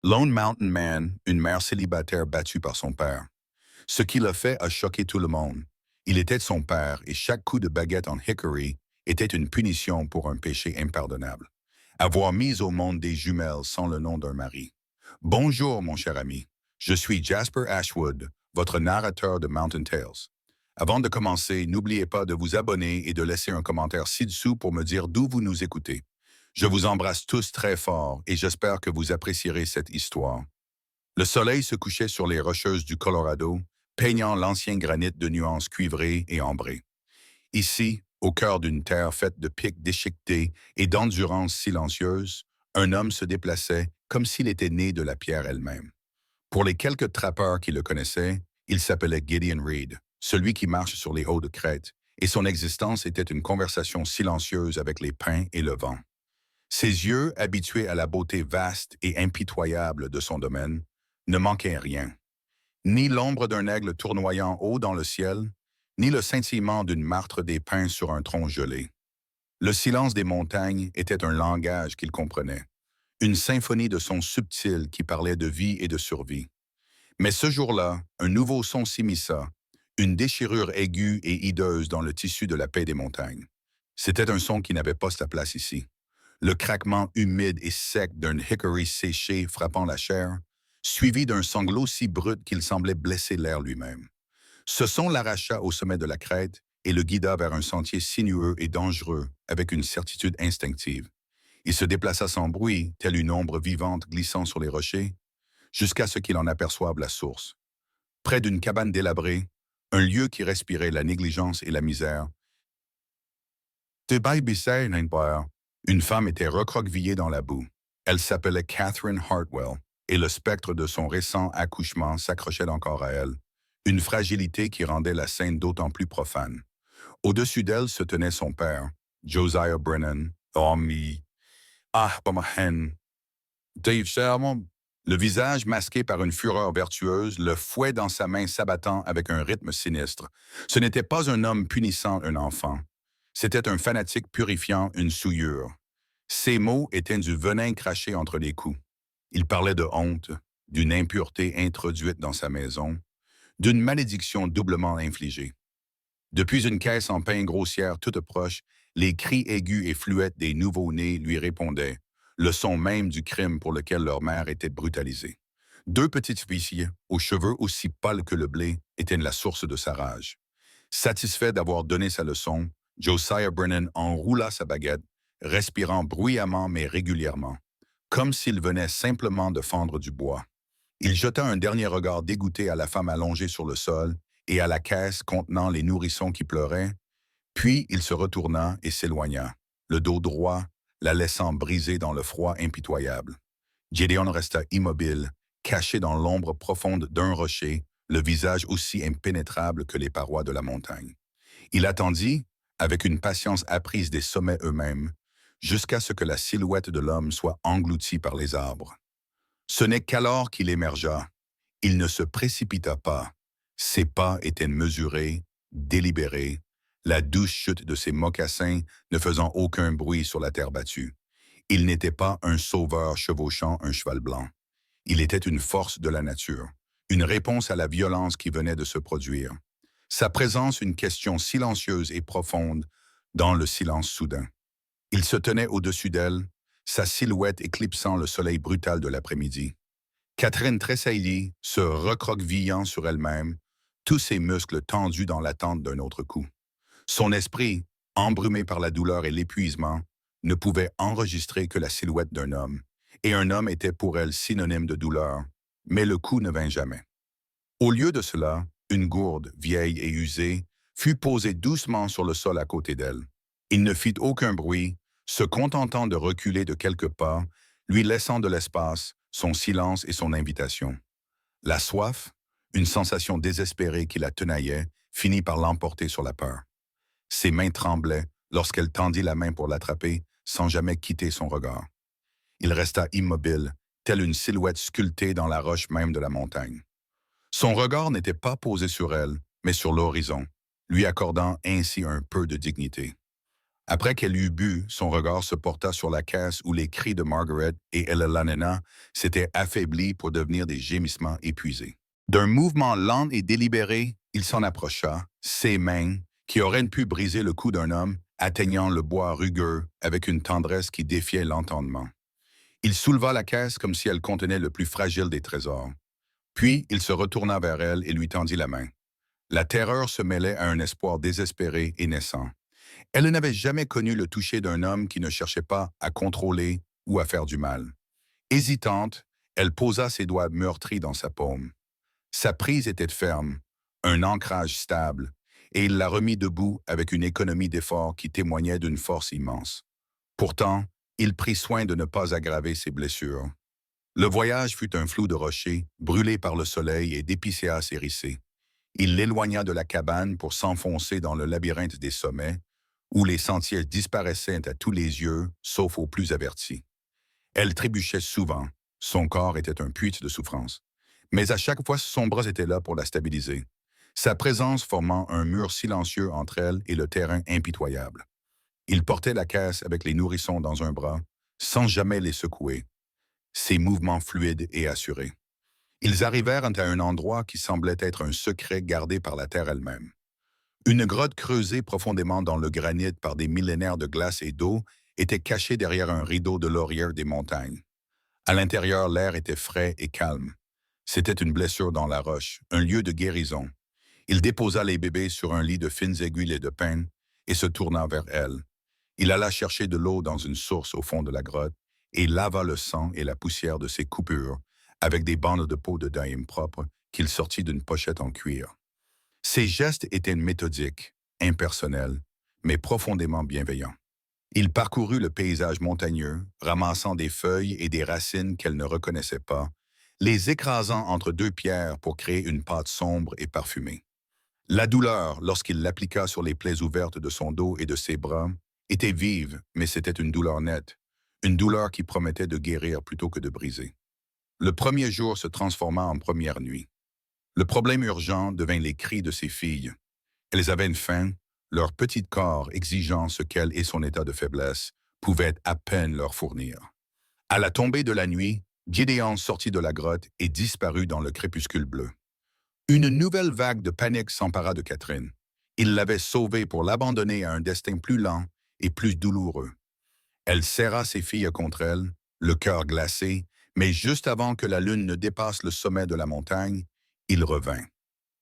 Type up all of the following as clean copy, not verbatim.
Lone Mountain Man, une mère célibataire battue par son père. Ce qu'il a fait a choqué tout le monde. Il était son père et chaque coup de baguette en hickory était une punition pour un péché impardonnable. Avoir mis au monde des jumelles sans le nom d'un mari. Bonjour, mon cher ami. Je suis Jasper Ashwood, votre narrateur de Mountain Tales. Avant de commencer, n'oubliez pas de vous abonner et de laisser un commentaire ci-dessous pour me dire d'où vous nous écoutez. Je vous embrasse tous très fort et j'espère que vous apprécierez cette histoire. Le soleil se couchait sur les rocheuses du Colorado, peignant l'ancien granit de nuances cuivrées et ambrées. Ici, au cœur d'une terre faite de pics déchiquetés et d'endurance silencieuse, un homme se déplaçait comme s'il était né de la pierre elle-même. Pour les quelques trappeurs qui le connaissaient, il s'appelait Gideon Reed, celui qui marche sur les hauts de crête, et son existence était une conversation silencieuse avec les pins et le vent. Ses yeux, habitués à la beauté vaste et impitoyable de son domaine, ne manquaient rien. Ni l'ombre d'un aigle tournoyant haut dans le ciel, ni le scintillement d'une martre des pins sur un tronc gelé. Le silence des montagnes était un langage qu'il comprenait, une symphonie de sons subtils qui parlait de vie et de survie. Mais ce jour-là, un nouveau son s'immisça, une déchirure aiguë et hideuse dans le tissu de la paix des montagnes. C'était un son qui n'avait pas sa place ici. Le craquement humide et sec d'un hickory séché frappant la chair, suivi d'un sanglot si brut qu'il semblait blesser l'air lui-même. Ce son l'arracha au sommet de la crête et le guida vers un sentier sinueux et dangereux avec une certitude instinctive. Il se déplaça sans bruit, telle une ombre vivante glissant sur les rochers, jusqu'à ce qu'il en aperçoive la source. Près d'une cabane délabrée, un lieu qui respirait la négligence et la misère. Une femme était recroquevillée dans la boue. Elle s'appelait Catherine Hartwell, et le spectre de son récent accouchement s'accrochait encore à elle, une fragilité qui rendait la scène d'autant plus profane. Au-dessus d'elle se tenait son père, Josiah Brennan, Dave Sherman, le visage masqué par une fureur vertueuse, le fouet dans sa main s'abattant avec un rythme sinistre. Ce n'était pas un homme punissant un enfant. C'était un fanatique purifiant une souillure. Ses mots étaient du venin craché entre les coups. Il parlait de honte, d'une impureté introduite dans sa maison, d'une malédiction doublement infligée. Depuis une caisse en pain grossière toute proche, les cris aigus et fluettes des nouveau-nés lui répondaient, le son même du crime pour lequel leur mère était brutalisée. Deux petites filles, aux cheveux aussi pâles que le blé, étaient la source de sa rage. Satisfait d'avoir donné sa leçon, Josiah Brennan enroula sa baguette, respirant bruyamment mais régulièrement, comme s'il venait simplement de fendre du bois. Il jeta un dernier regard dégoûté à la femme allongée sur le sol et à la caisse contenant les nourrissons qui pleuraient, puis il se retourna et s'éloigna, le dos droit, la laissant briser dans le froid impitoyable. Gédéon resta immobile, caché dans l'ombre profonde d'un rocher, le visage aussi impénétrable que les parois de la montagne. Il attendit, avec une patience apprise des sommets eux-mêmes, jusqu'à ce que la silhouette de l'homme soit engloutie par les arbres. Ce n'est qu'alors qu'il émergea. Il ne se précipita pas. Ses pas étaient mesurés, délibérés, la douce chute de ses mocassins ne faisant aucun bruit sur la terre battue. Il n'était pas un sauveur chevauchant un cheval blanc. Il était une force de la nature, une réponse à la violence qui venait de se produire. Sa présence une question silencieuse et profonde dans le silence soudain. Il se tenait au-dessus d'elle, sa silhouette éclipsant le soleil brutal de l'après-midi. Catherine tressaillit, se recroquevillant sur elle-même, tous ses muscles tendus dans l'attente d'un autre coup. Son esprit, embrumé par la douleur et l'épuisement, ne pouvait enregistrer que la silhouette d'un homme, et un homme était pour elle synonyme de douleur, mais le coup ne vint jamais. Au lieu de cela, une gourde, vieille et usée, fut posée doucement sur le sol à côté d'elle. Il ne fit aucun bruit, se contentant de reculer de quelques pas, lui laissant de l'espace, son silence et son invitation. La soif, une sensation désespérée qui la tenaillait, finit par l'emporter sur la peur. Ses mains tremblaient lorsqu'elle tendit la main pour l'attraper, sans jamais quitter son regard. Il resta immobile, telle une silhouette sculptée dans la roche même de la montagne. Son regard n'était pas posé sur elle, mais sur l'horizon, lui accordant ainsi un peu de dignité. Après qu'elle eut bu, son regard se porta sur la caisse où les cris de Margaret et Elena s'étaient affaiblis pour devenir des gémissements épuisés. D'un mouvement lent et délibéré, il s'en approcha, ses mains, qui auraient pu briser le cou d'un homme, atteignant le bois rugueux avec une tendresse qui défiait l'entendement. Il souleva la caisse comme si elle contenait le plus fragile des trésors. Puis il se retourna vers elle et lui tendit la main. La terreur se mêlait à un espoir désespéré et naissant. Elle n'avait jamais connu le toucher d'un homme qui ne cherchait pas à contrôler ou à faire du mal. Hésitante, elle posa ses doigts meurtris dans sa paume. Sa prise était ferme, un ancrage stable, et il la remit debout avec une économie d'effort qui témoignait d'une force immense. Pourtant, il prit soin de ne pas aggraver ses blessures. Le voyage fut un flou de rochers, brûlés par le soleil et d'épicéas hérissés. Il l'éloigna de la cabane pour s'enfoncer dans le labyrinthe des sommets, où les sentiers disparaissaient à tous les yeux, sauf aux plus avertis. Elle trébuchait souvent, son corps était un puits de souffrance. Mais à chaque fois, son bras était là pour la stabiliser, sa présence formant un mur silencieux entre elle et le terrain impitoyable. Il portait la caisse avec les nourrissons dans un bras, sans jamais les secouer, ses mouvements fluides et assurés. Ils arrivèrent à un endroit qui semblait être un secret gardé par la terre elle-même. Une grotte creusée profondément dans le granit par des millénaires de glace et d'eau était cachée derrière un rideau de laurier des montagnes. À l'intérieur, l'air était frais et calme. C'était une blessure dans la roche, un lieu de guérison. Il déposa les bébés sur un lit de fines aiguilles de pin et se tourna vers elle. Il alla chercher de l'eau dans une source au fond de la grotte et lava le sang et la poussière de ses coupures avec des bandes de peau de daim propres qu'il sortit d'une pochette en cuir. Ses gestes étaient méthodiques, impersonnels, mais profondément bienveillants. Il parcourut le paysage montagneux, ramassant des feuilles et des racines qu'elle ne reconnaissait pas, les écrasant entre deux pierres pour créer une pâte sombre et parfumée. La douleur, lorsqu'il l'appliqua sur les plaies ouvertes de son dos et de ses bras, était vive, mais c'était une douleur nette, une douleur qui promettait de guérir plutôt que de briser. Le premier jour se transforma en première nuit. Le problème urgent devint les cris de ses filles. Elles avaient une faim, leur petit corps exigeant ce qu'elle et son état de faiblesse pouvaient à peine leur fournir. À la tombée de la nuit, Gideon sortit de la grotte et disparut dans le crépuscule bleu. Une nouvelle vague de panique s'empara de Catherine. Il l'avait sauvée pour l'abandonner à un destin plus lent et plus douloureux. Elle serra ses filles contre elle, le cœur glacé, mais juste avant que la lune ne dépasse le sommet de la montagne, il revint.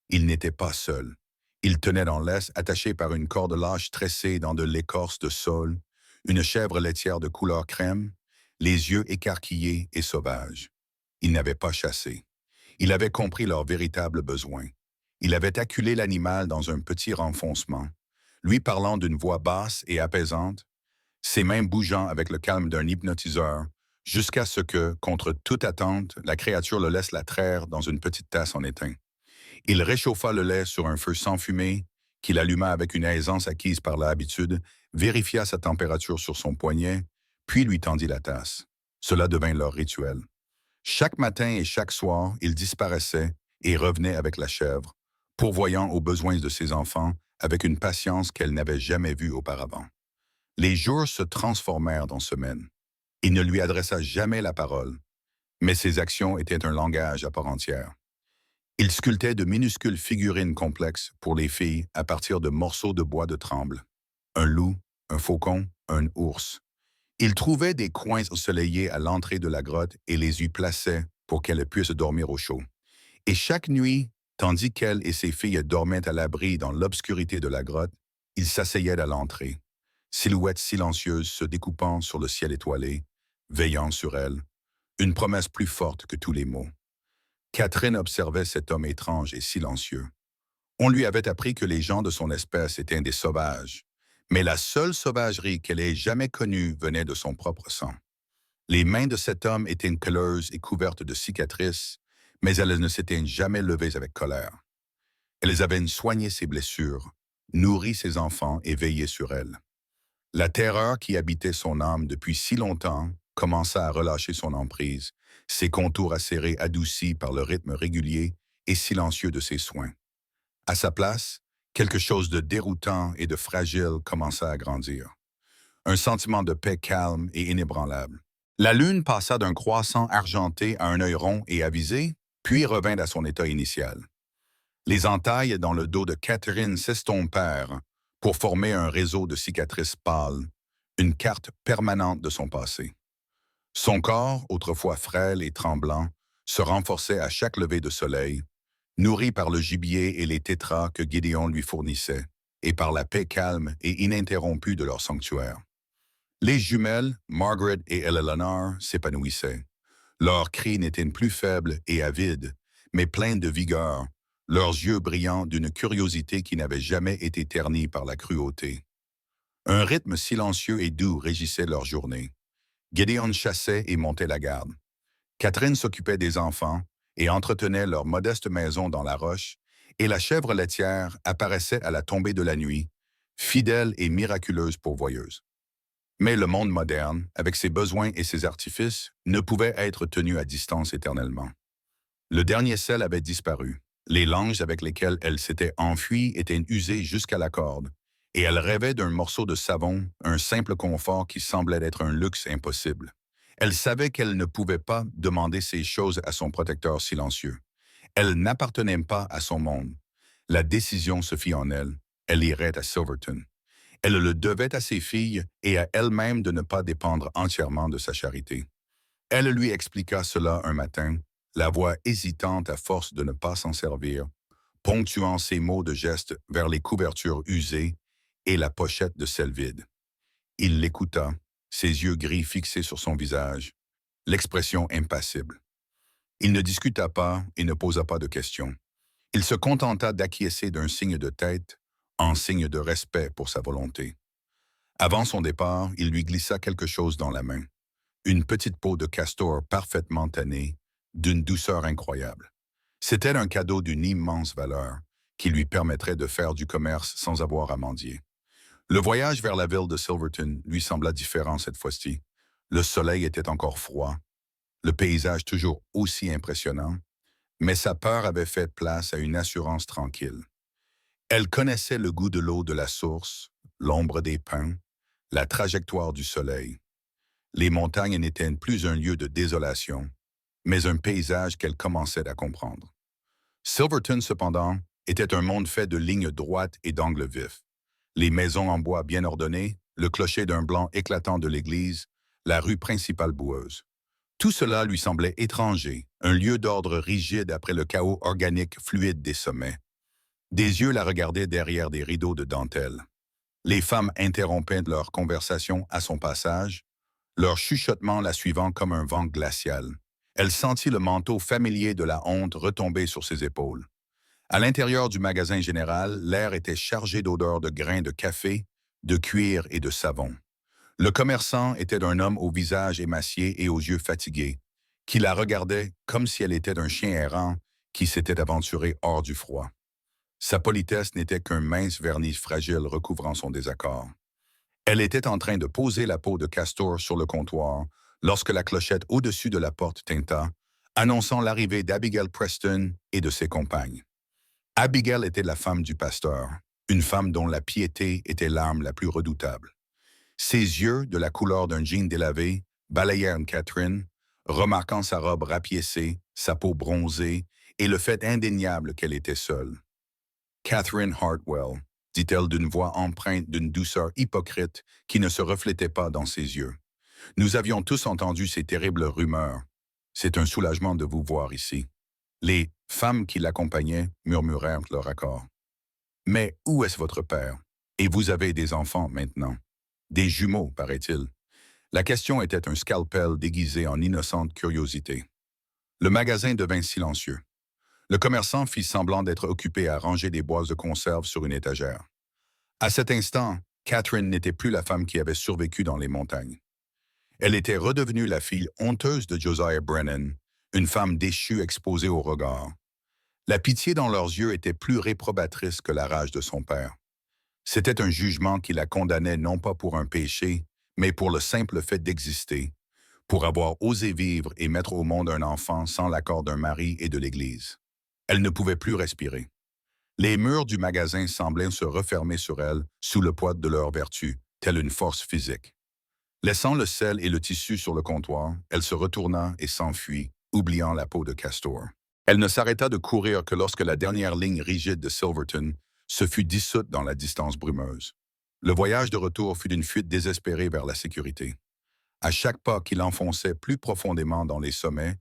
Il n'était pas seul. Il tenait dans l'est, attaché par une corde lâche tressée dans de l'écorce de saule, une chèvre laitière de couleur crème, les yeux écarquillés et sauvages. Il n'avait pas chassé. Il avait compris leurs véritables besoins. Il avait acculé l'animal dans un petit renfoncement, lui parlant d'une voix basse et apaisante, ses mains bougeant avec le calme d'un hypnotiseur, jusqu'à ce que, contre toute attente, la créature le laisse la traire dans une petite tasse en étain. Il réchauffa le lait sur un feu sans fumée, qu'il alluma avec une aisance acquise par l'habitude, vérifia sa température sur son poignet, puis lui tendit la tasse. Cela devint leur rituel. Chaque matin et chaque soir, il disparaissait et revenait avec la chèvre, pourvoyant aux besoins de ses enfants avec une patience qu'elle n'avait jamais vue auparavant. Les jours se transformèrent en semaines. Il ne lui adressa jamais la parole, mais ses actions étaient un langage à part entière. Il sculptait de minuscules figurines complexes pour les filles à partir de morceaux de bois de tremble. Un loup, un faucon, un ours. Il trouvait des coins ensoleillés à l'entrée de la grotte et les y plaçait pour qu'elles puissent dormir au chaud. Et chaque nuit, tandis qu'elle et ses filles dormaient à l'abri dans l'obscurité de la grotte, il s'asseyait à l'entrée, silhouette silencieuse se découpant sur le ciel étoilé, veillant sur elle, une promesse plus forte que tous les mots. Catherine observait cet homme étrange et silencieux. On lui avait appris que les gens de son espèce étaient des sauvages, mais la seule sauvagerie qu'elle ait jamais connue venait de son propre sang. Les mains de cet homme étaient colleuses et couvertes de cicatrices, mais elles ne s'étaient jamais levées avec colère. Elles avaient soigné ses blessures, nourri ses enfants et veillé sur elles. La terreur qui habitait son âme depuis si longtemps commença à relâcher son emprise, ses contours acérés adoucis par le rythme régulier et silencieux de ses soins. À sa place, quelque chose de déroutant et de fragile commença à grandir. un sentiment de paix calme et inébranlable. La lune passa d'un croissant argenté à un œil rond et avisé, puis revint à son état initial. Les entailles dans le dos de Catherine s'estompèrent pour former un réseau de cicatrices pâles, une carte permanente de son passé. Son corps, autrefois frêle et tremblant, se renforçait à chaque lever de soleil, nourri par le gibier et les tétras que Gideon lui fournissait, et par la paix calme et ininterrompue de leur sanctuaire. Les jumelles, Margaret et Eleanor, s'épanouissaient. Leurs cris n'étaient plus faibles et avides, mais pleins de vigueur, leurs yeux brillants d'une curiosité qui n'avait jamais été ternie par la cruauté. Un rythme silencieux et doux régissait leur journée. Gideon chassait et montait la garde. Catherine s'occupait des enfants et entretenait leur modeste maison dans la roche, et la chèvre laitière apparaissait à la tombée de la nuit, fidèle et miraculeuse pourvoyeuse. Mais le monde moderne, avec ses besoins et ses artifices, ne pouvait être tenu à distance éternellement. Le dernier sel avait disparu. Les langes avec lesquelles elle s'était enfuie étaient usées jusqu'à la corde, et elle rêvait d'un morceau de savon, un simple confort qui semblait être un luxe impossible. Elle savait qu'elle ne pouvait pas demander ces choses à son protecteur silencieux. Elle n'appartenait pas à son monde. La décision se fit en elle. Elle irait à Silverton. Elle le devait à ses filles et à elle-même de ne pas dépendre entièrement de sa charité. Elle lui expliqua cela un matin, la voix hésitante à force de ne pas s'en servir, ponctuant ses mots de geste vers les couvertures usées et la pochette de sel vide. Il l'écouta, ses yeux gris fixés sur son visage, l'expression impassible. Il ne discuta pas et ne posa pas de questions. Il se contenta d'acquiescer d'un signe de tête, en signe de respect pour sa volonté. Avant son départ, il lui glissa quelque chose dans la main. Une petite peau de castor parfaitement tannée, d'une douceur incroyable. C'était un cadeau d'une immense valeur, qui lui permettrait de faire du commerce sans avoir à mendier. Le voyage vers la ville de Silverton lui sembla différent cette fois-ci. Le soleil était encore froid, le paysage toujours aussi impressionnant, mais sa peur avait fait place à une assurance tranquille. Elle connaissait le goût de l'eau de la source, l'ombre des pins, la trajectoire du soleil. Les montagnes n'étaient plus un lieu de désolation, mais un paysage qu'elle commençait à comprendre. Silverton, cependant, était un monde fait de lignes droites et d'angles vifs. Les maisons en bois bien ordonnées, le clocher d'un blanc éclatant de l'église, la rue principale boueuse. Tout cela lui semblait étranger, un lieu d'ordre rigide après le chaos organique fluide des sommets. Des yeux la regardaient derrière des rideaux de dentelle. Les femmes interrompaient leur conversation à son passage, leur chuchotement la suivant comme un vent glacial. Elle sentit le manteau familier de la honte retomber sur ses épaules. À l'intérieur du magasin général, l'air était chargé d'odeurs de grains de café, de cuir et de savon. Le commerçant était un homme au visage émacié et aux yeux fatigués, qui la regardait comme si elle était un chien errant qui s'était aventuré hors du froid. Sa politesse n'était qu'un mince vernis fragile recouvrant son désaccord. Elle était en train de poser la peau de castor sur le comptoir lorsque la clochette au-dessus de la porte tinta, annonçant l'arrivée d'Abigail Preston et de ses compagnes. Abigail était la femme du pasteur, une femme dont la piété était l'arme la plus redoutable. Ses yeux, de la couleur d'un jean délavé, balayèrent Catherine, remarquant sa robe rapiécée, sa peau bronzée et le fait indéniable qu'elle était seule. Catherine Hartwell, dit-elle d'une voix empreinte d'une douceur hypocrite qui ne se reflétait pas dans ses yeux. Nous avions tous entendu ces terribles rumeurs. C'est un soulagement de vous voir ici. Les femmes qui l'accompagnaient murmurèrent leur accord. Mais où est-ce votre père? Et vous avez des enfants maintenant. Des jumeaux, paraît-il. La question était un scalpel déguisé en innocente curiosité. Le magasin devint silencieux. Le commerçant fit semblant d'être occupé à ranger des boîtes de conserve sur une étagère. À cet instant, Catherine n'était plus la femme qui avait survécu dans les montagnes. Elle était redevenue la fille honteuse de Josiah Brennan, une femme déchue exposée au regard. La pitié dans leurs yeux était plus réprobatrice que la rage de son père. C'était un jugement qui la condamnait non pas pour un péché, mais pour le simple fait d'exister, pour avoir osé vivre et mettre au monde un enfant sans l'accord d'un mari et de l'Église. Elle ne pouvait plus respirer. Les murs du magasin semblaient se refermer sur elle sous le poids de leur vertu, telle une force physique. Laissant le sel et le tissu sur le comptoir, elle se retourna et s'enfuit, oubliant la peau de castor. Elle ne s'arrêta de courir que lorsque la dernière ligne rigide de Silverton se fut dissoute dans la distance brumeuse. Le voyage de retour fut d'une fuite désespérée vers la sécurité. À chaque pas qu'il enfonçait plus profondément dans les sommets,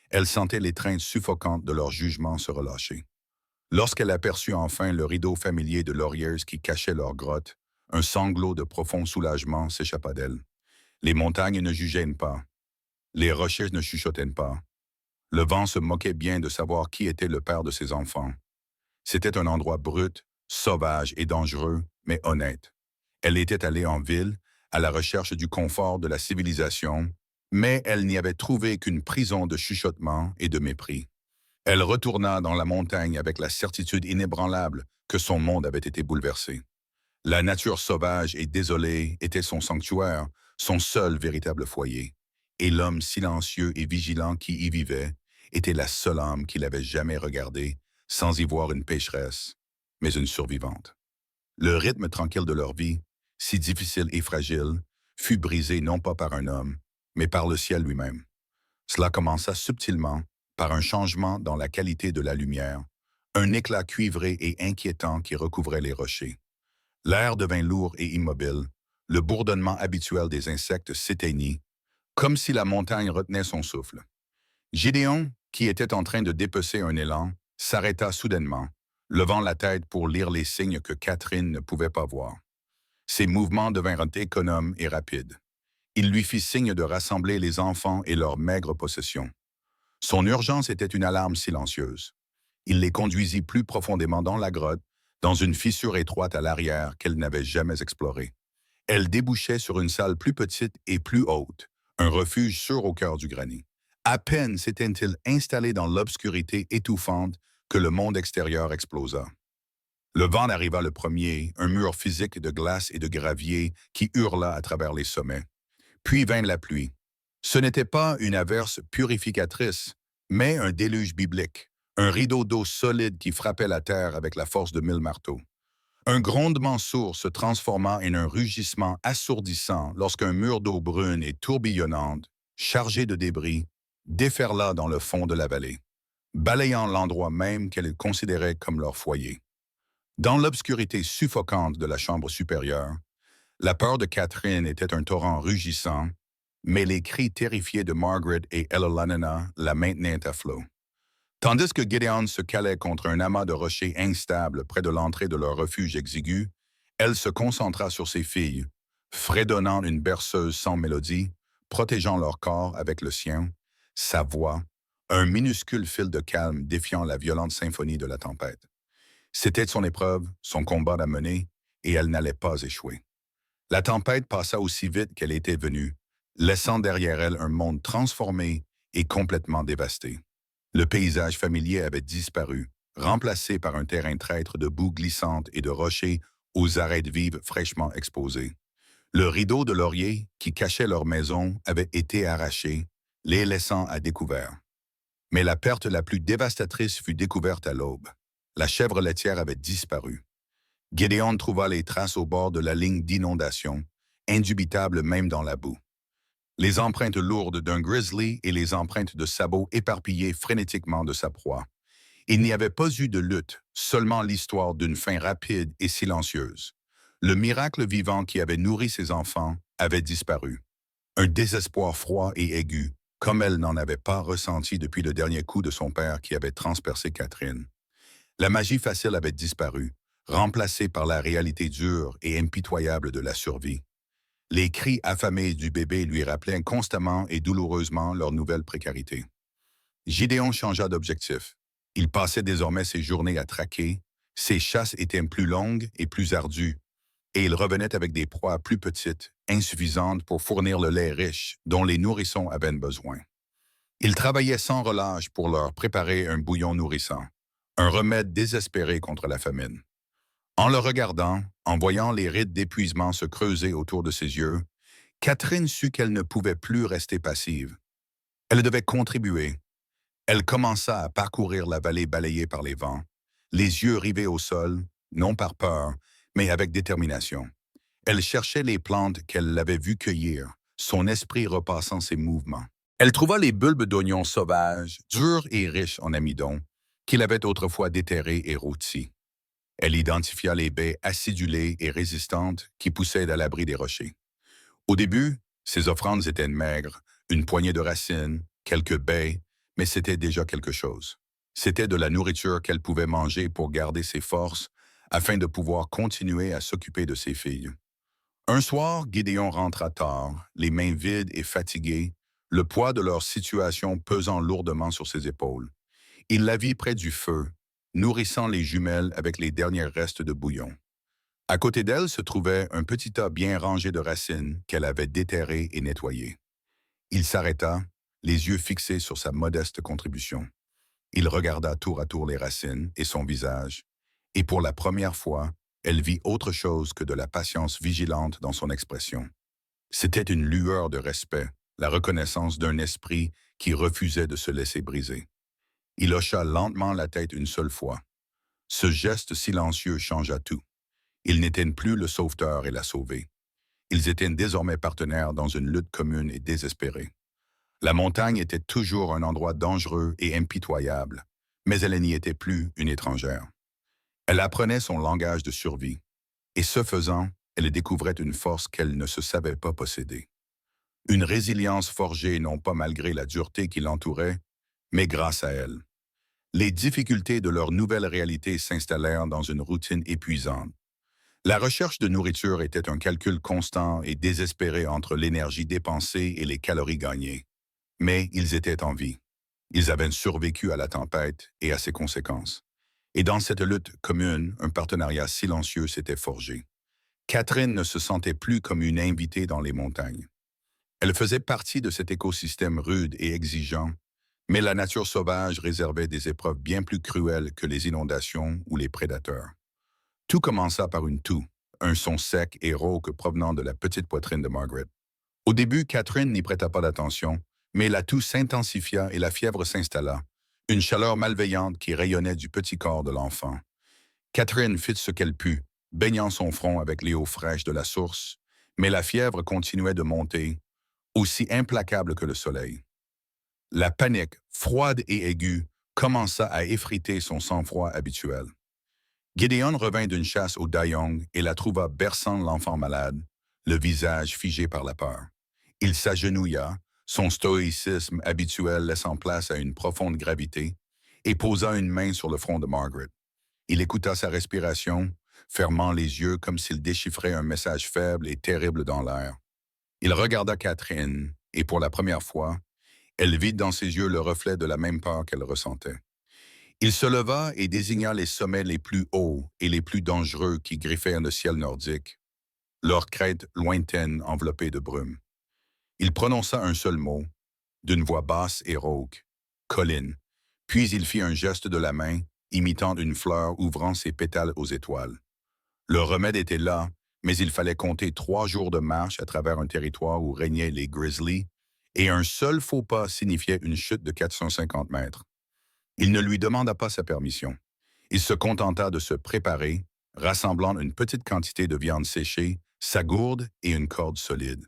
elle sentait l'étreinte suffocante de leur jugement se relâcher. Lorsqu'elle aperçut enfin le rideau familier de lauriers qui cachait leur grotte, un sanglot de profond soulagement s'échappa d'elle. Les montagnes ne jugeaient pas, les rochers ne chuchotaient pas. Le vent se moquait bien de savoir qui était le père de ses enfants. C'était un endroit brut, sauvage et dangereux, mais honnête. Elle était allée en ville, à la recherche du confort de la civilisation, mais elle n'y avait trouvé qu'une prison de chuchotement et de mépris. Elle retourna dans la montagne avec la certitude inébranlable que son monde avait été bouleversé. La nature sauvage et désolée était son sanctuaire, son seul véritable foyer. Et l'homme silencieux et vigilant qui y vivait était la seule âme qu'il avait jamais regardée, sans y voir une pécheresse, mais une survivante. Le rythme tranquille de leur vie, si difficile et fragile, fut brisé non pas par un homme, mais par le ciel lui-même. Cela commença subtilement par un changement dans la qualité de la lumière, un éclat cuivré et inquiétant qui recouvrait les rochers. L'air devint lourd et immobile, le bourdonnement habituel des insectes s'éteignit, comme si la montagne retenait son souffle. Gédéon, qui était en train de dépecer un élan, s'arrêta soudainement, levant la tête pour lire les signes que Catherine ne pouvait pas voir. Ses mouvements devinrent économes et rapides. Il lui fit signe de rassembler les enfants et leurs maigres possessions. Son urgence était une alarme silencieuse. Il les conduisit plus profondément dans la grotte, dans une fissure étroite à l'arrière qu'elle n'avait jamais explorée. Elle débouchait sur une salle plus petite et plus haute, un refuge sûr au cœur du granit. À peine s'était-il installé dans l'obscurité étouffante que le monde extérieur explosa. Le vent arriva le premier, un mur physique de glace et de gravier qui hurla à travers les sommets. Puis vint la pluie. Ce n'était pas une averse purificatrice, mais un déluge biblique, un rideau d'eau solide qui frappait la terre avec la force de 1000 marteaux. Un grondement sourd se transforma en un rugissement assourdissant lorsqu'un mur d'eau brune et tourbillonnante, chargé de débris, déferla dans le fond de la vallée, balayant l'endroit même qu'elle considérait comme leur foyer. Dans l'obscurité suffocante de la chambre supérieure, la peur de Catherine était un torrent rugissant, mais les cris terrifiés de Margaret et Elalana la maintenaient à flot. Tandis que Gideon se calait contre un amas de rochers instables près de l'entrée de leur refuge exigu, elle se concentra sur ses filles, fredonnant une berceuse sans mélodie, protégeant leur corps avec le sien, sa voix, un minuscule fil de calme défiant la violente symphonie de la tempête. C'était son épreuve, son combat à mener, et elle n'allait pas échouer. La tempête passa aussi vite qu'elle était venue, laissant derrière elle un monde transformé et complètement dévasté. Le paysage familier avait disparu, remplacé par un terrain traître de boue glissante et de rochers aux arêtes vives fraîchement exposées. Le rideau de laurier qui cachait leur maison avait été arraché, les laissant à découvert. Mais la perte la plus dévastatrice fut découverte à l'aube. La chèvre laitière avait disparu. Gédéon trouva les traces au bord de la ligne d'inondation, indubitables même dans la boue. Les empreintes lourdes d'un grizzly et les empreintes de sabots éparpillées frénétiquement de sa proie. Il n'y avait pas eu de lutte, seulement l'histoire d'une fin rapide et silencieuse. Le miracle vivant qui avait nourri ses enfants avait disparu. Un désespoir froid et aigu, comme elle n'en avait pas ressenti depuis le dernier coup de son père qui avait transpercé Catherine. La magie facile avait disparu, remplacée par la réalité dure et impitoyable de la survie. Les cris affamés du bébé lui rappelaient constamment et douloureusement leur nouvelle précarité. Gédéon changea d'objectif. Il passait désormais ses journées à traquer, ses chasses étaient plus longues et plus ardues, et il revenait avec des proies plus petites, insuffisantes pour fournir le lait riche dont les nourrissons avaient besoin. Il travaillait sans relâche pour leur préparer un bouillon nourrissant, un remède désespéré contre la famine. En le regardant, en voyant les rides d'épuisement se creuser autour de ses yeux, Catherine sut qu'elle ne pouvait plus rester passive. Elle devait contribuer. Elle commença à parcourir la vallée balayée par les vents, les yeux rivés au sol, non par peur, mais avec détermination. Elle cherchait les plantes qu'elle avait vues cueillir, son esprit repassant ses mouvements. Elle trouva les bulbes d'oignons sauvages, durs et riches en amidon, qu'il avait autrefois déterrés et rôtis. Elle identifia les baies acidulées et résistantes qui poussaient à l'abri des rochers. Au début, ses offrandes étaient maigres, une poignée de racines, quelques baies, mais c'était déjà quelque chose. C'était de la nourriture qu'elle pouvait manger pour garder ses forces afin de pouvoir continuer à s'occuper de ses filles. Un soir, Gideon rentra tard, les mains vides et fatiguées, le poids de leur situation pesant lourdement sur ses épaules. Il la vit près du feu, nourrissant les jumelles avec les derniers restes de bouillon. À côté d'elle se trouvait un petit tas bien rangé de racines qu'elle avait déterrées et nettoyées. Il s'arrêta, les yeux fixés sur sa modeste contribution. Il regarda tour à tour les racines et son visage, et pour la première fois, elle vit autre chose que de la patience vigilante dans son expression. C'était une lueur de respect, la reconnaissance d'un esprit qui refusait de se laisser briser. Il hocha lentement la tête une seule fois. Ce geste silencieux changea tout. Ils n'étaient plus le sauveteur et la sauvée. Ils étaient désormais partenaires dans une lutte commune et désespérée. La montagne était toujours un endroit dangereux et impitoyable, mais elle n'y était plus une étrangère. Elle apprenait son langage de survie, et ce faisant, elle découvrait une force qu'elle ne se savait pas posséder. Une résilience forgée non pas malgré la dureté qui l'entourait, mais grâce à elle. Les difficultés de leur nouvelle réalité s'installèrent dans une routine épuisante. La recherche de nourriture était un calcul constant et désespéré entre l'énergie dépensée et les calories gagnées. Mais ils étaient en vie. Ils avaient survécu à la tempête et à ses conséquences. Et dans cette lutte commune, un partenariat silencieux s'était forgé. Catherine ne se sentait plus comme une invitée dans les montagnes. Elle faisait partie de cet écosystème rude et exigeant, mais la nature sauvage réservait des épreuves bien plus cruelles que les inondations ou les prédateurs. Tout commença par une toux, un son sec et rauque provenant de la petite poitrine de Margaret. Au début, Catherine n'y prêta pas d'attention, mais la toux s'intensifia et la fièvre s'installa, une chaleur malveillante qui rayonnait du petit corps de l'enfant. Catherine fit ce qu'elle put, baignant son front avec les eaux fraîches de la source, mais la fièvre continuait de monter, aussi implacable que le soleil. La panique, froide et aiguë, commença à effriter son sang-froid habituel. Gideon revint d'une chasse au Dayong et la trouva berçant l'enfant malade, le visage figé par la peur. Il s'agenouilla, son stoïcisme habituel laissant place à une profonde gravité, et posa une main sur le front de Margaret. Il écouta sa respiration, fermant les yeux comme s'il déchiffrait un message faible et terrible dans l'air. Il regarda Catherine, et pour la première fois, elle vit dans ses yeux le reflet de la même peur qu'elle ressentait. Il se leva et désigna les sommets les plus hauts et les plus dangereux qui griffaient le ciel nordique, leurs crêtes lointaines enveloppées de brume. Il prononça un seul mot, d'une voix basse et rauque, « Colline », puis il fit un geste de la main, imitant une fleur ouvrant ses pétales aux étoiles. Le remède était là, mais il fallait compter 3 jours de marche à travers un territoire où régnaient les grizzlies, et un seul faux pas signifiait une chute de 450 mètres. Il ne lui demanda pas sa permission. Il se contenta de se préparer, rassemblant une petite quantité de viande séchée, sa gourde et une corde solide.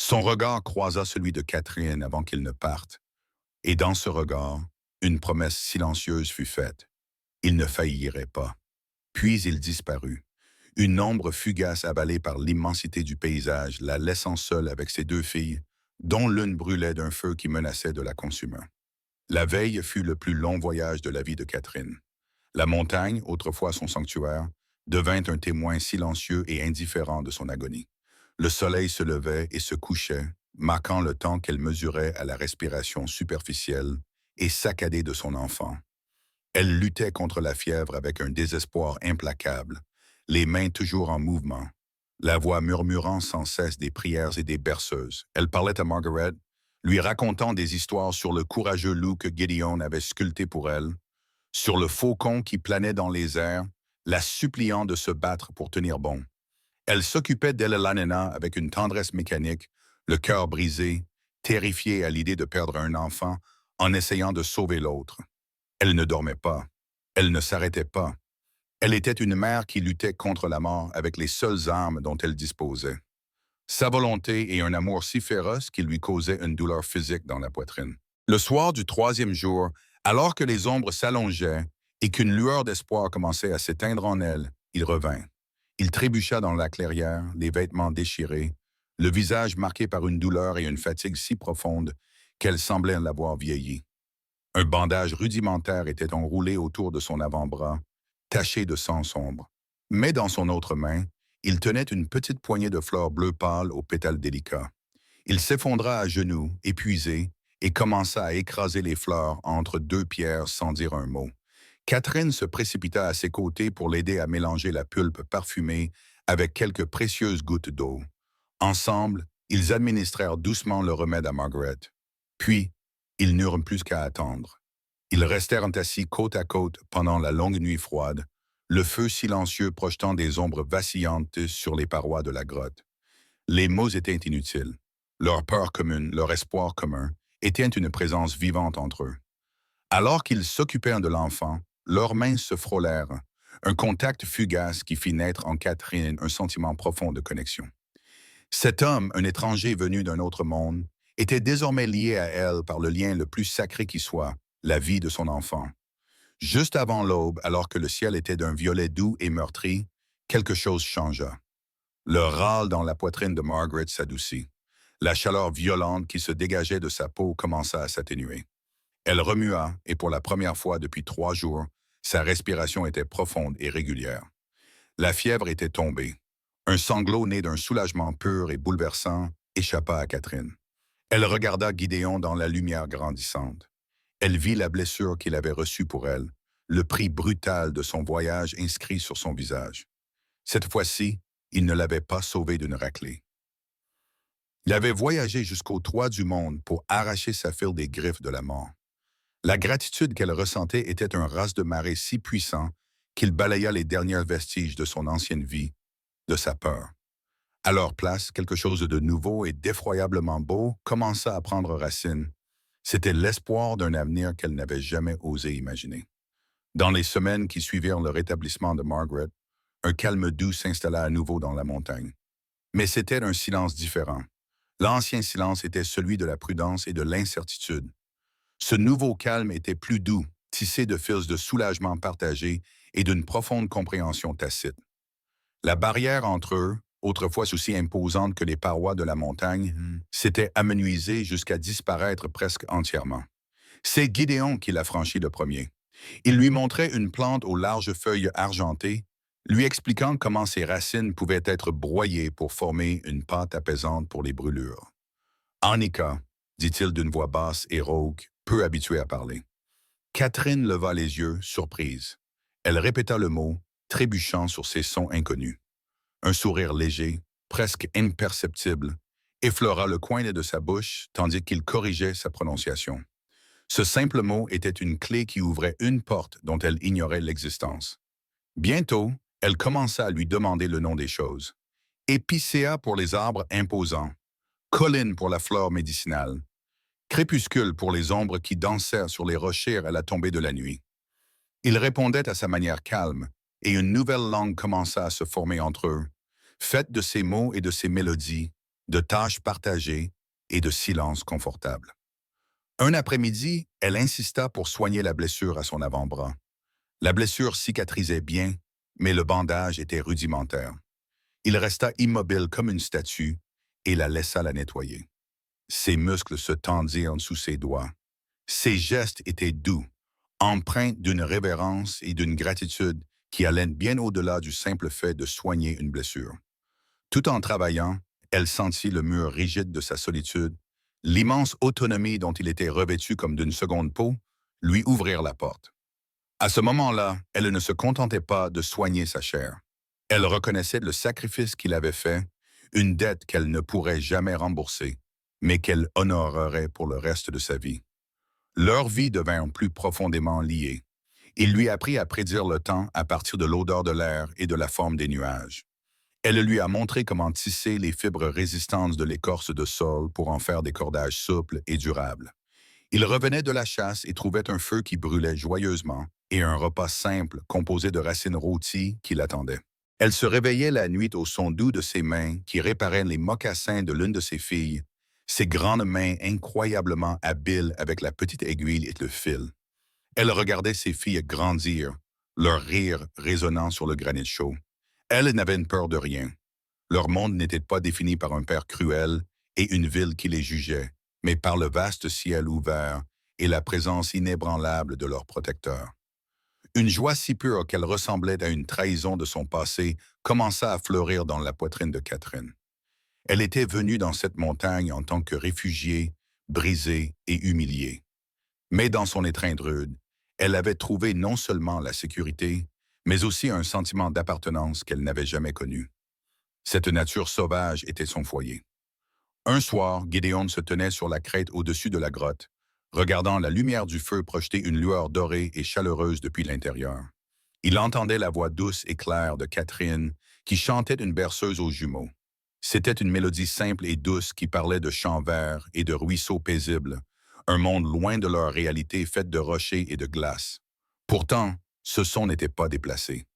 Son regard croisa celui de Catherine avant qu'il ne parte, et dans ce regard, une promesse silencieuse fut faite. Il ne faillirait pas. Puis il disparut. Une ombre fugace avalée par l'immensité du paysage, la laissant seule avec ses 2 filles, dont l'une brûlait d'un feu qui menaçait de la consumer. La veille fut le plus long voyage de la vie de Catherine. La montagne, autrefois son sanctuaire, devint un témoin silencieux et indifférent de son agonie. Le soleil se levait et se couchait, marquant le temps qu'elle mesurait à la respiration superficielle et saccadée de son enfant. Elle luttait contre la fièvre avec un désespoir implacable, les mains toujours en mouvement, la voix murmurant sans cesse des prières et des berceuses. Elle parlait à Margaret, lui racontant des histoires sur le courageux loup que Gideon avait sculpté pour elle, sur le faucon qui planait dans les airs, la suppliant de se battre pour tenir bon. Elle s'occupait d'Elelanena avec une tendresse mécanique, le cœur brisé, terrifiée à l'idée de perdre un enfant en essayant de sauver l'autre. Elle ne dormait pas. Elle ne s'arrêtait pas. Elle était une mère qui luttait contre la mort avec les seules armes dont elle disposait. sa volonté et un amour si féroce qu'il lui causait une douleur physique dans la poitrine. Le soir du troisième jour, alors que les ombres s'allongeaient et qu'une lueur d'espoir commençait à s'éteindre en elle, il revint. Il trébucha dans la clairière, les vêtements déchirés, le visage marqué par une douleur et une fatigue si profonde qu'elle semblait l'avoir vieilli. Un bandage rudimentaire était enroulé autour de son avant-bras, taché de sang sombre. Mais dans son autre main, il tenait une petite poignée de fleurs bleues pâles aux pétales délicats. Il s'effondra à genoux, épuisé, et commença à écraser les fleurs entre deux pierres sans dire un mot. Catherine se précipita à ses côtés pour l'aider à mélanger la pulpe parfumée avec quelques précieuses gouttes d'eau. Ensemble, ils administrèrent doucement le remède à Margaret. Puis, ils n'eurent plus qu'à attendre. Ils restèrent assis côte à côte pendant la longue nuit froide, le feu silencieux projetant des ombres vacillantes sur les parois de la grotte. Les mots étaient inutiles. Leur peur commune, leur espoir commun, étaient une présence vivante entre eux. Alors qu'ils s'occupèrent de l'enfant, leurs mains se frôlèrent, un contact fugace qui fit naître en Catherine un sentiment profond de connexion. Cet homme, un étranger venu d'un autre monde, était désormais lié à elle par le lien le plus sacré qui soit, la vie de son enfant. Juste avant l'aube, alors que le ciel était d'un violet doux et meurtri, quelque chose changea. Le râle dans la poitrine de Margaret s'adoucit. La chaleur violente qui se dégageait de sa peau commença à s'atténuer. Elle remua, et pour la première fois depuis 3 jours, sa respiration était profonde et régulière. La fièvre était tombée. Un sanglot né d'un soulagement pur et bouleversant échappa à Catherine. Elle regarda Gideon dans la lumière grandissante. Elle vit la blessure qu'il avait reçue pour elle, le prix brutal de son voyage inscrit sur son visage. Cette fois-ci, il ne l'avait pas sauvée d'une raclée. Il avait voyagé jusqu'aux toits du monde pour arracher sa fille des griffes de la mort. La gratitude qu'elle ressentait était un raz de marée si puissant qu'il balaya les derniers vestiges de son ancienne vie, de sa peur. À leur place, quelque chose de nouveau et d'effroyablement beau commença à prendre racine. C'était l'espoir d'un avenir qu'elle n'avait jamais osé imaginer. Dans les semaines qui suivirent le rétablissement de Margaret, un calme doux s'installa à nouveau dans la montagne. Mais c'était un silence différent. L'ancien silence était celui de la prudence et de l'incertitude. Ce nouveau calme était plus doux, tissé de fils de soulagement partagé et d'une profonde compréhension tacite. La barrière entre eux, autrefois aussi imposante que les parois de la montagne, s'était amenuisée jusqu'à disparaître presque entièrement. C'est Gideon qui l'a franchi le premier. Il lui montrait une plante aux larges feuilles argentées, lui expliquant comment ses racines pouvaient être broyées pour former une pâte apaisante pour les brûlures. Annika, dit-il d'une voix basse et rauque, peu habituée à parler. Catherine leva les yeux, surprise. Elle répéta le mot, trébuchant sur ses sons inconnus. Un sourire léger, presque imperceptible, effleura le coin de sa bouche tandis qu'il corrigeait sa prononciation. Ce simple mot était une clé qui ouvrait une porte dont elle ignorait l'existence. Bientôt, elle commença à lui demander le nom des choses. Épicéa pour les arbres imposants, colline pour la flore médicinale, crépuscule pour les ombres qui dansèrent sur les rochers à la tombée de la nuit. Il répondait à sa manière calme, et une nouvelle langue commença à se former entre eux, faite de ces mots et de ces mélodies, de tâches partagées et de silences confortables. Un après-midi, elle insista pour soigner la blessure à son avant-bras. La blessure cicatrisait bien, mais le bandage était rudimentaire. Il resta immobile comme une statue et la laissa la nettoyer. Ses muscles se tendirent sous ses doigts. Ses gestes étaient doux, empreints d'une révérence et d'une gratitude qui allaient bien au-delà du simple fait de soigner une blessure. Tout en travaillant, elle sentit le mur rigide de sa solitude, l'immense autonomie dont il était revêtu comme d'une seconde peau, lui ouvrir la porte. À ce moment-là, elle ne se contentait pas de soigner sa chair. Elle reconnaissait le sacrifice qu'il avait fait, une dette qu'elle ne pourrait jamais rembourser, mais qu'elle honorerait pour le reste de sa vie. Leur vie devint plus profondément liée. Il lui apprit à prédire le temps à partir de l'odeur de l'air et de la forme des nuages. Elle lui a montré comment tisser les fibres résistantes de l'écorce de sol pour en faire des cordages souples et durables. Il revenait de la chasse et trouvait un feu qui brûlait joyeusement et un repas simple composé de racines rôties qui l'attendaient. Elle se réveillait la nuit au son doux de ses mains qui réparaient les mocassins de l'une de ses filles, ses grandes mains incroyablement habiles avec la petite aiguille et le fil. Elle regardait ses filles grandir, leur rire résonnant sur le granit chaud. Elle n'avait peur de rien. Leur monde n'était pas défini par un père cruel et une ville qui les jugeait, mais par le vaste ciel ouvert et la présence inébranlable de leur protecteur. Une joie si pure qu'elle ressemblait à une trahison de son passé commença à fleurir dans la poitrine de Catherine. Elle était venue dans cette montagne en tant que réfugiée, brisée et humiliée. Mais dans son étreinte rude, elle avait trouvé non seulement la sécurité, mais aussi un sentiment d'appartenance qu'elle n'avait jamais connu. Cette nature sauvage était son foyer. Un soir, Gédéon se tenait sur la crête au-dessus de la grotte, regardant la lumière du feu projeter une lueur dorée et chaleureuse depuis l'intérieur. Il entendait la voix douce et claire de Catherine qui chantait une berceuse aux jumeaux. C'était une mélodie simple et douce qui parlait de champs verts et de ruisseaux paisibles, un monde loin de leur réalité faite de rochers et de glace. Pourtant, ce son n'était pas déplacé.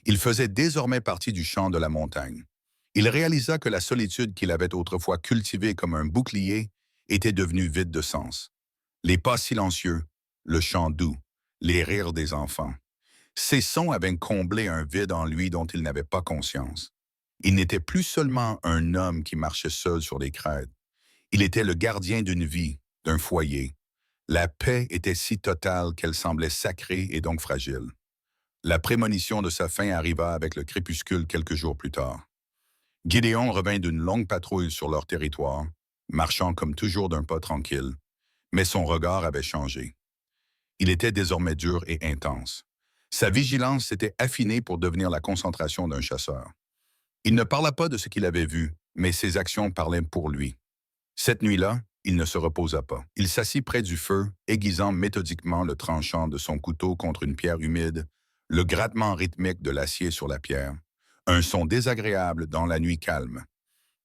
Il faisait désormais partie du chant de la montagne. Il réalisa que la solitude qu'il avait autrefois cultivée comme un bouclier était devenue vide de sens. Les pas silencieux, le chant doux, les rires des enfants. Ces sons avaient comblé un vide en lui dont il n'avait pas conscience. Il n'était plus seulement un homme qui marchait seul sur les crêtes. Il était le gardien d'une vie, d'un foyer. La paix était si totale qu'elle semblait sacrée et donc fragile. La prémonition de sa fin arriva avec le crépuscule quelques jours plus tard. Gédéon revint d'une longue patrouille sur leur territoire, marchant comme toujours d'un pas tranquille, mais son regard avait changé. Il était désormais dur et intense. Sa vigilance s'était affinée pour devenir la concentration d'un chasseur. Il ne parla pas de ce qu'il avait vu, mais ses actions parlaient pour lui. Cette nuit-là, il ne se reposa pas. Il s'assit près du feu, aiguisant méthodiquement le tranchant de son couteau contre une pierre humide, le grattement rythmique de l'acier sur la pierre, un son désagréable dans la nuit calme.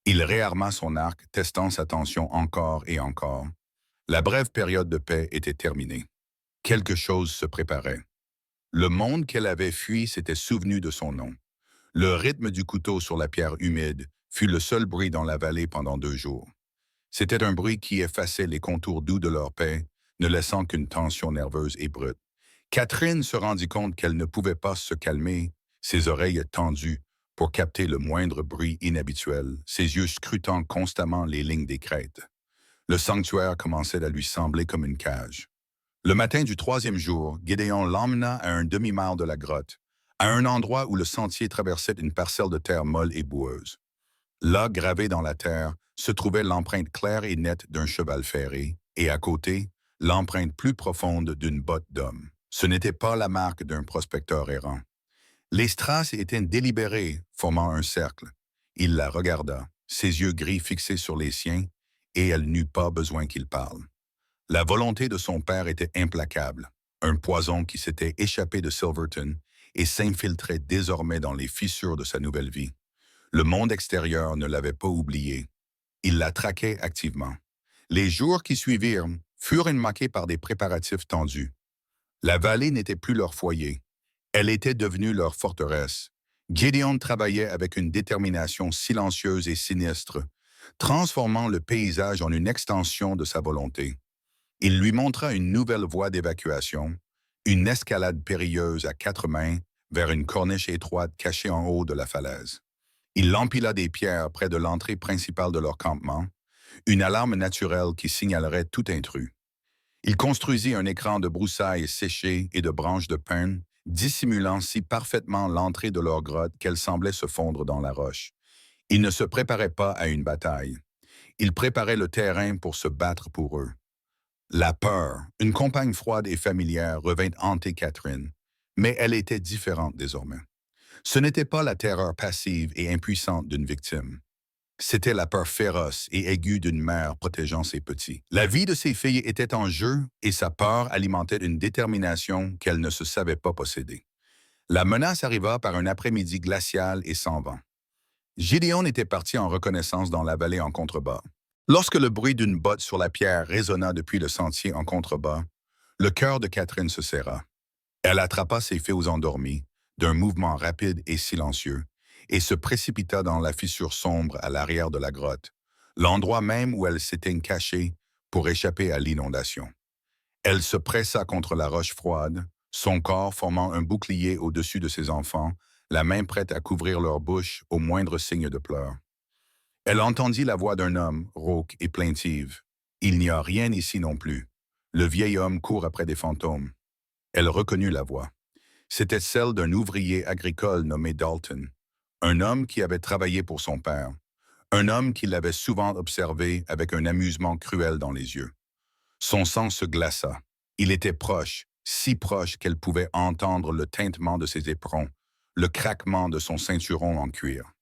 Il réarma son arc, testant sa tension encore et encore. La brève période de paix était terminée. Quelque chose se préparait. Le monde qu'elle avait fui s'était souvenu de son nom. Le rythme du couteau sur la pierre humide fut le seul bruit dans la vallée pendant 2 jours. C'était un bruit qui effaçait les contours doux de leur paix, ne laissant qu'une tension nerveuse et brute. Catherine se rendit compte qu'elle ne pouvait pas se calmer, ses oreilles tendues, pour capter le moindre bruit inhabituel, ses yeux scrutant constamment les lignes des crêtes. Le sanctuaire commençait à lui sembler comme une cage. Le matin du 3e jour, Gédéon l'emmena à un demi-mile de la grotte, à un endroit où le sentier traversait une parcelle de terre molle et boueuse. Là, gravée dans la terre, se trouvait l'empreinte claire et nette d'un cheval ferré, et à côté, l'empreinte plus profonde d'une botte d'homme. Ce n'était pas la marque d'un prospecteur errant. Les strass étaient délibérées, formant un cercle. Il la regarda, ses yeux gris fixés sur les siens, et elle n'eut pas besoin qu'il parle. La volonté de son père était implacable, un poison qui s'était échappé de Silverton et s'infiltrait désormais dans les fissures de sa nouvelle vie. Le monde extérieur ne l'avait pas oublié. Il la traquait activement. Les jours qui suivirent furent marqués par des préparatifs tendus. La vallée n'était plus leur foyer. Elle était devenue leur forteresse. Gédéon travaillait avec une détermination silencieuse et sinistre, transformant le paysage en une extension de sa volonté. Il lui montra une nouvelle voie d'évacuation, une escalade périlleuse à 4 mains vers une corniche étroite cachée en haut de la falaise. Il empila des pierres près de l'entrée principale de leur campement, une alarme naturelle qui signalerait tout intrus. Il construisit un écran de broussailles séchées et de branches de pin, dissimulant si parfaitement l'entrée de leur grotte qu'elle semblait se fondre dans la roche. Il ne se préparait pas à une bataille. Il préparait le terrain pour se battre pour eux. La peur, une compagne froide et familière, revint hanter Catherine, mais elle était différente désormais. Ce n'était pas la terreur passive et impuissante d'une victime. C'était la peur féroce et aiguë d'une mère protégeant ses petits. La vie de ses filles était en jeu et sa peur alimentait une détermination qu'elle ne se savait pas posséder. La menace arriva par un après-midi glacial et sans vent. Gédéon était parti en reconnaissance dans la vallée en contrebas. Lorsque le bruit d'une botte sur la pierre résonna depuis le sentier en contrebas, le cœur de Catherine se serra. Elle attrapa ses filles endormies, d'un mouvement rapide et silencieux, et se précipita dans la fissure sombre à l'arrière de la grotte, l'endroit même où elle s'était cachée pour échapper à l'inondation. Elle se pressa contre la roche froide, son corps formant un bouclier au-dessus de ses enfants, la main prête à couvrir leur bouche au moindre signe de pleurs. Elle entendit la voix d'un homme, rauque et plaintive. « Il n'y a rien ici non plus. Le vieil homme court après des fantômes. » Elle reconnut la voix. C'était celle d'un ouvrier agricole nommé Dalton, un homme qui avait travaillé pour son père, un homme qui l'avait souvent observé avec un amusement cruel dans les yeux. Son sang se glaça. Il était proche, si proche qu'elle pouvait entendre le tintement de ses éperons, le craquement de son ceinturon en cuir.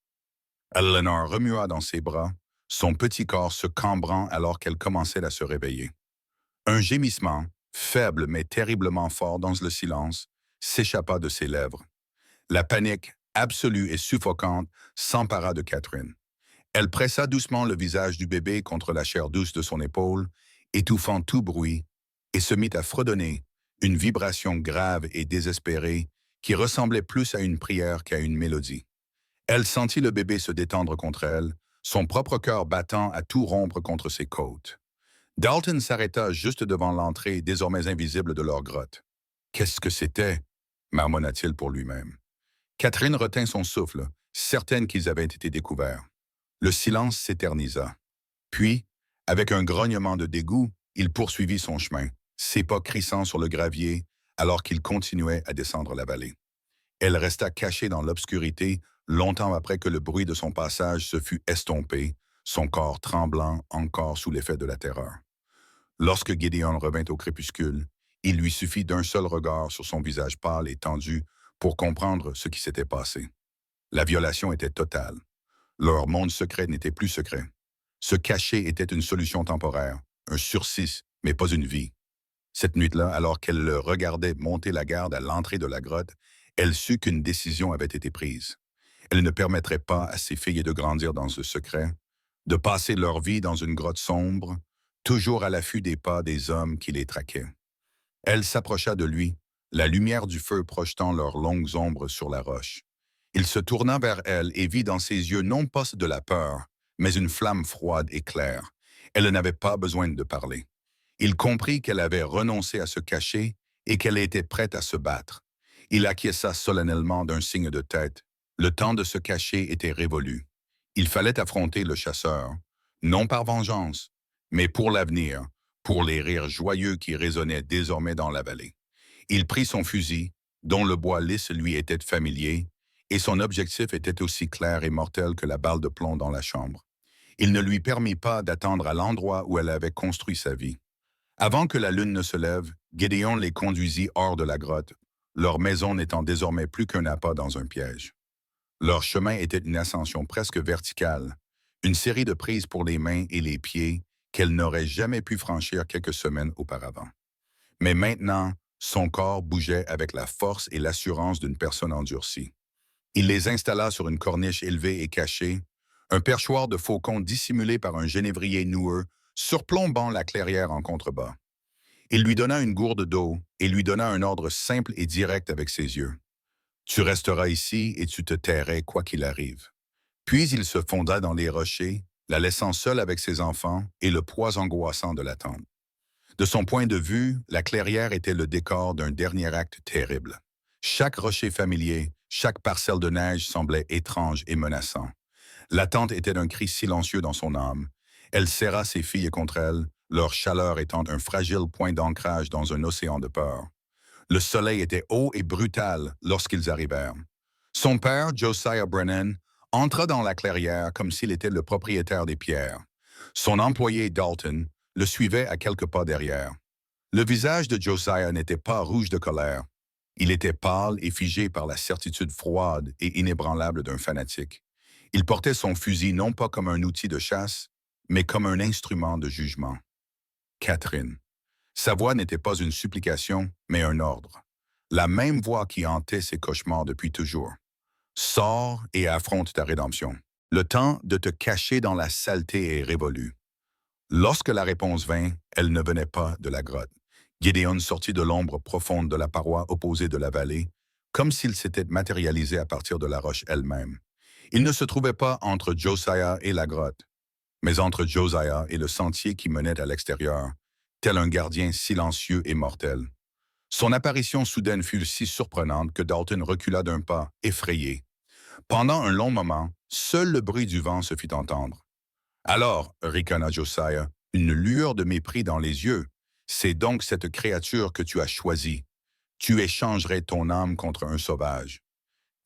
Eleanor remua dans ses bras, son petit corps se cambrant alors qu'elle commençait à se réveiller. Un gémissement, faible mais terriblement fort dans le silence, s'échappa de ses lèvres. La panique, absolue et suffocante, s'empara de Catherine. Elle pressa doucement le visage du bébé contre la chair douce de son épaule, étouffant tout bruit, et se mit à fredonner, une vibration grave et désespérée qui ressemblait plus à une prière qu'à une mélodie. Elle sentit le bébé se détendre contre elle, son propre cœur battant à tout rompre contre ses côtes. Dalton s'arrêta juste devant l'entrée désormais invisible de leur grotte. « Qu'est-ce que c'était » marmonna-t-il pour lui-même. Catherine retint son souffle, certaine qu'ils avaient été découverts. Le silence s'éternisa. Puis, avec un grognement de dégoût, il poursuivit son chemin, ses pas crissant sur le gravier alors qu'il continuait à descendre la vallée. Elle resta cachée dans l'obscurité longtemps après que le bruit de son passage se fut estompé, son corps tremblant encore sous l'effet de la terreur. Lorsque Gédéon revint au crépuscule, il lui suffit d'un seul regard sur son visage pâle et tendu pour comprendre ce qui s'était passé. La violation était totale. Leur monde secret n'était plus secret. Se cacher était une solution temporaire, un sursis, mais pas une vie. Cette nuit-là, alors qu'elle le regardait monter la garde à l'entrée de la grotte, elle sut qu'une décision avait été prise. Elle ne permettrait pas à ses filles de grandir dans ce secret, de passer leur vie dans une grotte sombre, toujours à l'affût des pas des hommes qui les traquaient. Elle s'approcha de lui, la lumière du feu projetant leurs longues ombres sur la roche. Il se tourna vers elle et vit dans ses yeux non pas de la peur, mais une flamme froide et claire. Elle n'avait pas besoin de parler. Il comprit qu'elle avait renoncé à se cacher et qu'elle était prête à se battre. Il acquiesça solennellement d'un signe de tête. Le temps de se cacher était révolu. Il fallait affronter le chasseur, non par vengeance, mais pour l'avenir, pour les rires joyeux qui résonnaient désormais dans la vallée. Il prit son fusil, dont le bois lisse lui était familier, et son objectif était aussi clair et mortel que la balle de plomb dans la chambre. Il ne lui permit pas d'attendre à l'endroit où elle avait construit sa vie. Avant que la lune ne se lève, Gédéon les conduisit hors de la grotte, leur maison n'étant désormais plus qu'un appât dans un piège. Leur chemin était une ascension presque verticale, une série de prises pour les mains et les pieds qu'elle n'aurait jamais pu franchir quelques semaines auparavant. Mais maintenant, son corps bougeait avec la force et l'assurance d'une personne endurcie. Il les installa sur une corniche élevée et cachée, un perchoir de faucon dissimulé par un genévrier noueux, surplombant la clairière en contrebas. Il lui donna une gourde d'eau et lui donna un ordre simple et direct avec ses yeux. « Tu resteras ici et tu te tairais quoi qu'il arrive. » Puis il se fonda dans les rochers, la laissant seule avec ses enfants et le poids angoissant de l'attente. De son point de vue, la clairière était le décor d'un dernier acte terrible. Chaque rocher familier, chaque parcelle de neige semblait étrange et menaçant. L'attente était un cri silencieux dans son âme. Elle serra ses filles contre elle, leur chaleur étant un fragile point d'ancrage dans un océan de peur. Le soleil était haut et brutal lorsqu'ils arrivèrent. Son père, Josiah Brennan, entra dans la clairière comme s'il était le propriétaire des pierres. Son employé, Dalton, le suivait à quelques pas derrière. Le visage de Josiah n'était pas rouge de colère. Il était pâle et figé par la certitude froide et inébranlable d'un fanatique. Il portait son fusil non pas comme un outil de chasse, mais comme un instrument de jugement. Catherine. Sa voix n'était pas une supplication, mais un ordre. La même voix qui hantait ses cauchemars depuis toujours. Sors et affronte ta rédemption. Le temps de te cacher dans la saleté est révolu. Lorsque la réponse vint, elle ne venait pas de la grotte. Gédéon sortit de l'ombre profonde de la paroi opposée de la vallée, comme s'il s'était matérialisé à partir de la roche elle-même. Il ne se trouvait pas entre Josiah et la grotte, mais entre Josiah et le sentier qui menait à l'extérieur, tel un gardien silencieux et mortel. Son apparition soudaine fut si surprenante que Dalton recula d'un pas, effrayé. Pendant un long moment, seul le bruit du vent se fit entendre. Alors, ricana Josiah, une lueur de mépris dans les yeux, c'est donc cette créature que tu as choisie. Tu échangerais ton âme contre un sauvage.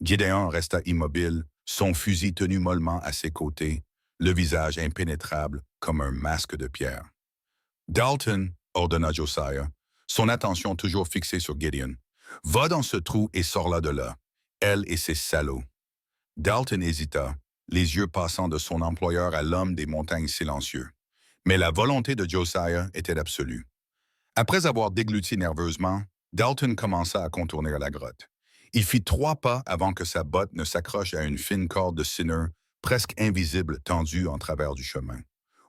Gideon resta immobile, son fusil tenu mollement à ses côtés, le visage impénétrable comme un masque de pierre. Dalton, ordonna Josiah, son attention toujours fixée sur Gideon, va dans ce trou et sors-la de là, elle et ses salauds. Dalton hésita, les yeux passant de son employeur à l'homme des montagnes silencieux. Mais la volonté de Josiah était absolue. Après avoir dégluti nerveusement, Dalton commença à contourner la grotte. Il fit 3 pas avant que sa botte ne s'accroche à une fine corde de cinnure presque invisible tendue en travers du chemin.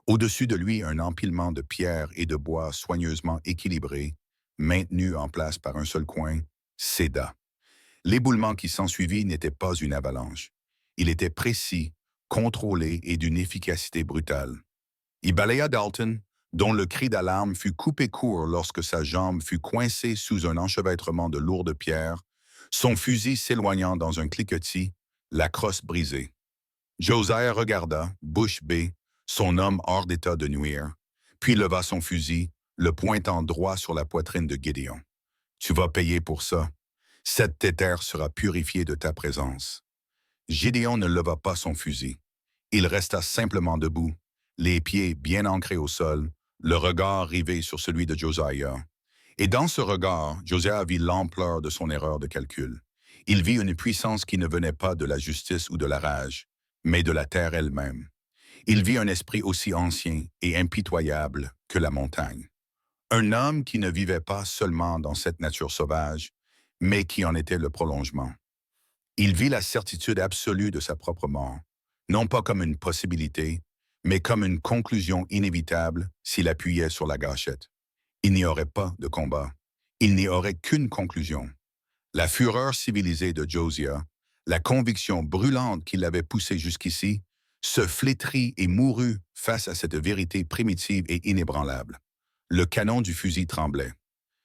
Au-dessus de lui, un empilement de pierres et de bois soigneusement équilibré, maintenu en place par un seul coin, céda. L'éboulement qui s'ensuivit n'était pas une avalanche. Il était précis, contrôlé et d'une efficacité brutale. Il balaya Dalton, dont le cri d'alarme fut coupé court lorsque sa jambe fut coincée sous un enchevêtrement de lourdes pierres, son fusil s'éloignant dans un cliquetis, la crosse brisée. Josiah regarda, bouche bée, son homme hors d'état de nuire, puis leva son fusil, le pointant droit sur la poitrine de Gideon. « Tu vas payer pour ça. Cette tétère sera purifiée de ta présence. » Gideon ne leva pas son fusil. Il resta simplement debout, les pieds bien ancrés au sol, le regard rivé sur celui de Josiah. Et dans ce regard, Josiah vit l'ampleur de son erreur de calcul. Il vit une puissance qui ne venait pas de la justice ou de la rage, mais de la terre elle-même. Il vit un esprit aussi ancien et impitoyable que la montagne. Un homme qui ne vivait pas seulement dans cette nature sauvage, mais qui en était le prolongement. Il vit la certitude absolue de sa propre mort, non pas comme une possibilité, mais comme une conclusion inévitable s'il appuyait sur la gâchette. Il n'y aurait pas de combat. Il n'y aurait qu'une conclusion. La fureur civilisée de Josiah, la conviction brûlante qui l'avait poussé jusqu'ici, se flétrit et mourut face à cette vérité primitive et inébranlable. Le canon du fusil tremblait.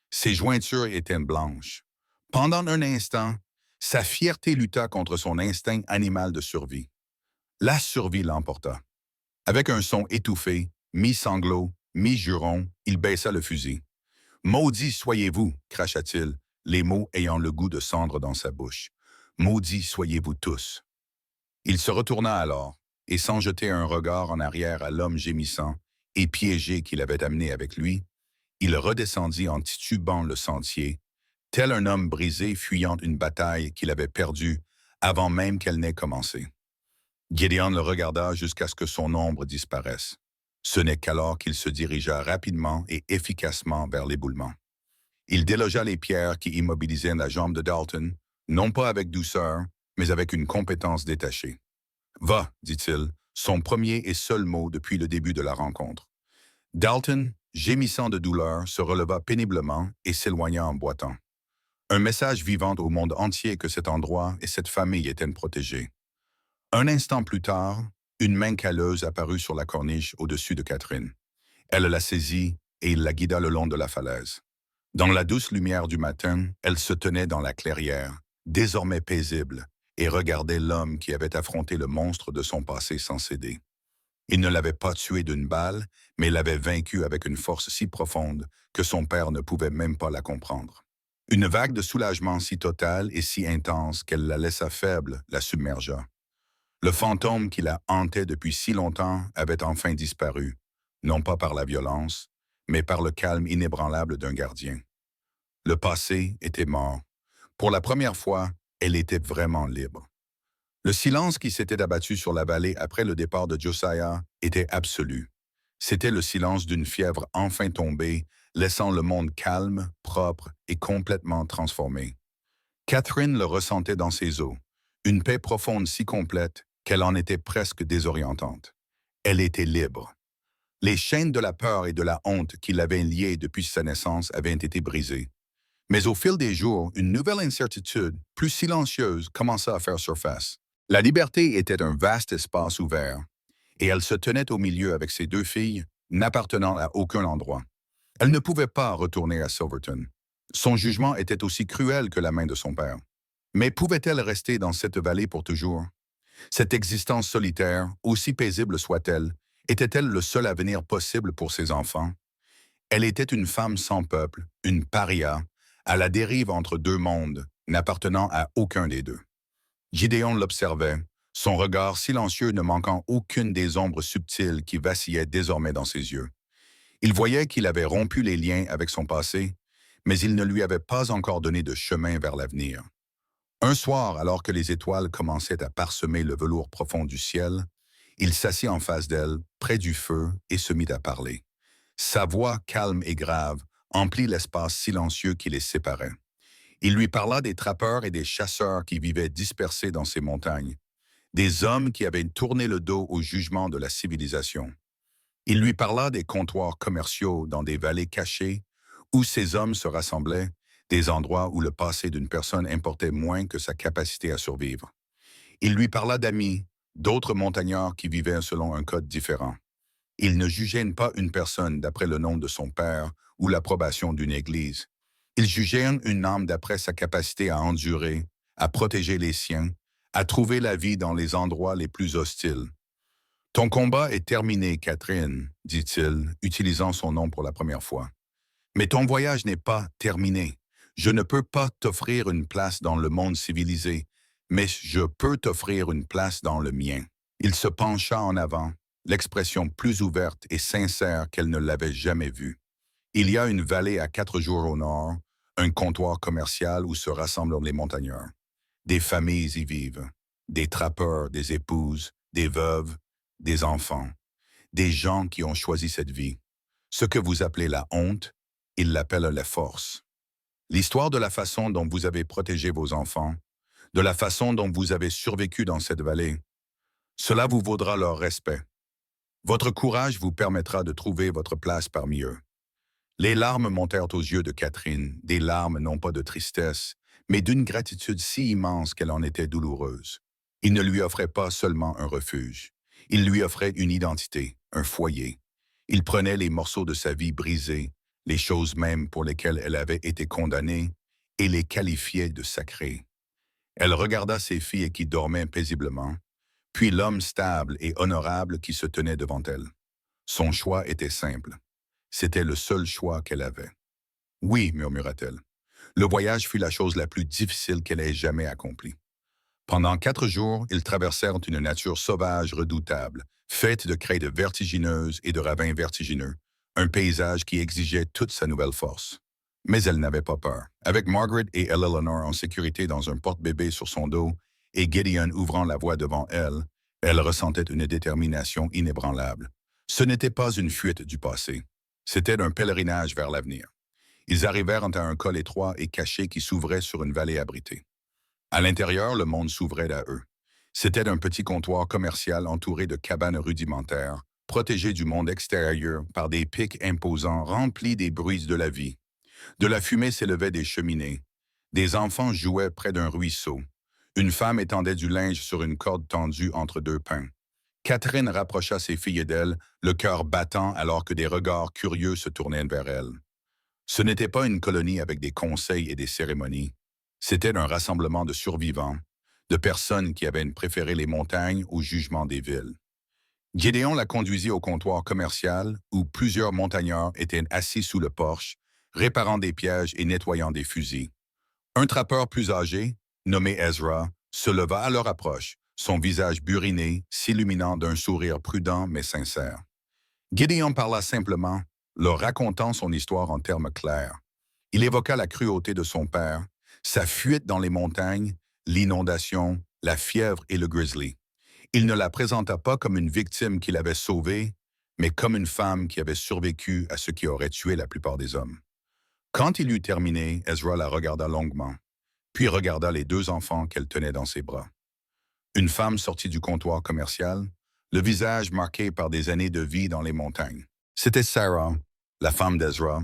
Ses jointures étaient blanches. Pendant un instant, sa fierté lutta contre son instinct animal de survie. La survie l'emporta. Avec un son étouffé, mi-sanglot, mi-juron, il baissa le fusil. « Maudits soyez-vous » cracha-t-il, les mots ayant le goût de cendre dans sa bouche. « Maudits soyez-vous tous » Il se retourna alors, et sans jeter un regard en arrière à l'homme gémissant et piégé qu'il avait amené avec lui, il redescendit en titubant le sentier, tel un homme brisé fuyant une bataille qu'il avait perdue avant même qu'elle n'ait commencé. Gideon le regarda jusqu'à ce que son ombre disparaisse. Ce n'est qu'alors qu'il se dirigea rapidement et efficacement vers l'éboulement. Il délogea les pierres qui immobilisaient la jambe de Dalton, non pas avec douceur, mais avec une compétence détachée. « Va », dit-il, son premier et seul mot depuis le début de la rencontre. Dalton, gémissant de douleur, se releva péniblement et s'éloigna en boitant. Un message vivant au monde entier que cet endroit et cette famille étaient protégés. Un instant plus tard, une main calleuse apparut sur la corniche au-dessus de Catherine. Elle la saisit et il la guida le long de la falaise. Dans la douce lumière du matin, elle se tenait dans la clairière, désormais paisible, et regardait l'homme qui avait affronté le monstre de son passé sans céder. Il ne l'avait pas tué d'une balle, mais l'avait vaincu avec une force si profonde que son père ne pouvait même pas la comprendre. Une vague de soulagement si totale et si intense qu'elle la laissa faible la submergea. Le fantôme qui la hantait depuis si longtemps avait enfin disparu, non pas par la violence, mais par le calme inébranlable d'un gardien. Le passé était mort. Pour la première fois, elle était vraiment libre. Le silence qui s'était abattu sur la vallée après le départ de Josiah était absolu. C'était le silence d'une fièvre enfin tombée, laissant le monde calme, propre et complètement transformé. Catherine le ressentait dans ses os, une paix profonde si complète qu'elle en était presque désorientante. Elle était libre. Les chaînes de la peur et de la honte qui l'avaient liée depuis sa naissance avaient été brisées. Mais au fil des jours, une nouvelle incertitude, plus silencieuse, commença à faire surface. La liberté était un vaste espace ouvert, et elle se tenait au milieu avec ses deux filles, n'appartenant à aucun endroit. Elle ne pouvait pas retourner à Silverton. Son jugement était aussi cruel que la main de son père. Mais pouvait-elle rester dans cette vallée pour toujours? Cette existence solitaire, aussi paisible soit-elle, était-elle le seul avenir possible pour ses enfants? Elle était une femme sans peuple, une paria, à la dérive entre deux mondes, n'appartenant à aucun des deux. Gideon l'observait, son regard silencieux ne manquant aucune des ombres subtiles qui vacillaient désormais dans ses yeux. Il voyait qu'il avait rompu les liens avec son passé, mais il ne lui avait pas encore donné de chemin vers l'avenir. Un soir, alors que les étoiles commençaient à parsemer le velours profond du ciel, il s'assit en face d'elle, près du feu, et se mit à parler. Sa voix, calme et grave, emplit l'espace silencieux qui les séparait. Il lui parla des trappeurs et des chasseurs qui vivaient dispersés dans ces montagnes, des hommes qui avaient tourné le dos au jugement de la civilisation. Il lui parla des comptoirs commerciaux dans des vallées cachées où ces hommes se rassemblaient, des endroits où le passé d'une personne importait moins que sa capacité à survivre. Il lui parla d'amis, d'autres montagnards qui vivaient selon un code différent. Il ne jugeait pas une personne d'après le nom de son père ou l'approbation d'une église. Il jugeait une âme d'après sa capacité à endurer, à protéger les siens, à trouver la vie dans les endroits les plus hostiles. Ton combat est terminé, Catherine, dit-il, utilisant son nom pour la première fois. Mais ton voyage n'est pas terminé. Je ne peux pas t'offrir une place dans le monde civilisé, mais je peux t'offrir une place dans le mien. Il se pencha en avant, l'expression plus ouverte et sincère qu'elle ne l'avait jamais vue. Il y a une vallée à 4 jours au nord, un comptoir commercial où se rassemblent les montagnards. Des familles y vivent, des trappeurs, des épouses, des veuves, des enfants, des gens qui ont choisi cette vie. Ce que vous appelez la honte, ils l'appellent la force. L'histoire de la façon dont vous avez protégé vos enfants, de la façon dont vous avez survécu dans cette vallée, cela vous vaudra leur respect. Votre courage vous permettra de trouver votre place parmi eux. Les larmes montèrent aux yeux de Catherine, des larmes non pas de tristesse, mais d'une gratitude si immense qu'elle en était douloureuse. Il ne lui offrait pas seulement un refuge, il lui offrait une identité, un foyer. Il prenait les morceaux de sa vie brisés, les choses mêmes pour lesquelles elle avait été condamnée, et les qualifiait de sacrées. Elle regarda ses filles qui dormaient paisiblement, puis l'homme stable et honorable qui se tenait devant elle. Son choix était simple. C'était le seul choix qu'elle avait. Oui, murmura-t-elle. Le voyage fut la chose la plus difficile qu'elle ait jamais accomplie. Pendant 4 jours, ils traversèrent une nature sauvage redoutable, faite de crêtes vertigineuses et de ravins vertigineux, un paysage qui exigeait toute sa nouvelle force. Mais elle n'avait pas peur. Avec Margaret et Eleanor en sécurité dans un porte-bébé sur son dos et Gideon ouvrant la voie devant elle, elle ressentait une détermination inébranlable. Ce n'était pas une fuite du passé. C'était un pèlerinage vers l'avenir. Ils arrivèrent à un col étroit et caché qui s'ouvrait sur une vallée abritée. À l'intérieur, le monde s'ouvrait à eux. C'était un petit comptoir commercial entouré de cabanes rudimentaires, protégé du monde extérieur par des pics imposants remplis des bruits de la vie. De la fumée s'élevait des cheminées. Des enfants jouaient près d'un ruisseau. Une femme étendait du linge sur une corde tendue entre deux pins. Catherine rapprocha ses filles d'elle, le cœur battant alors que des regards curieux se tournaient vers elle. Ce n'était pas une colonie avec des conseils et des cérémonies. C'était un rassemblement de survivants, de personnes qui avaient préféré les montagnes au jugement des villes. Gédéon la conduisit au comptoir commercial où plusieurs montagnards étaient assis sous le porche, réparant des pièges et nettoyant des fusils. Un trappeur plus âgé, nommé Ezra, se leva à leur approche, son visage buriné, s'illuminant d'un sourire prudent mais sincère. Gédéon parla simplement, leur racontant son histoire en termes clairs. Il évoqua la cruauté de son père, sa fuite dans les montagnes, l'inondation, la fièvre et le grizzly. Il ne la présenta pas comme une victime qu'il avait sauvée, mais comme une femme qui avait survécu à ce qui aurait tué la plupart des hommes. Quand il eut terminé, Ezra la regarda longuement, puis regarda les 2 enfants qu'elle tenait dans ses bras. Une femme sortie du comptoir commercial, le visage marqué par des années de vie dans les montagnes. C'était Sarah, la femme d'Ezra,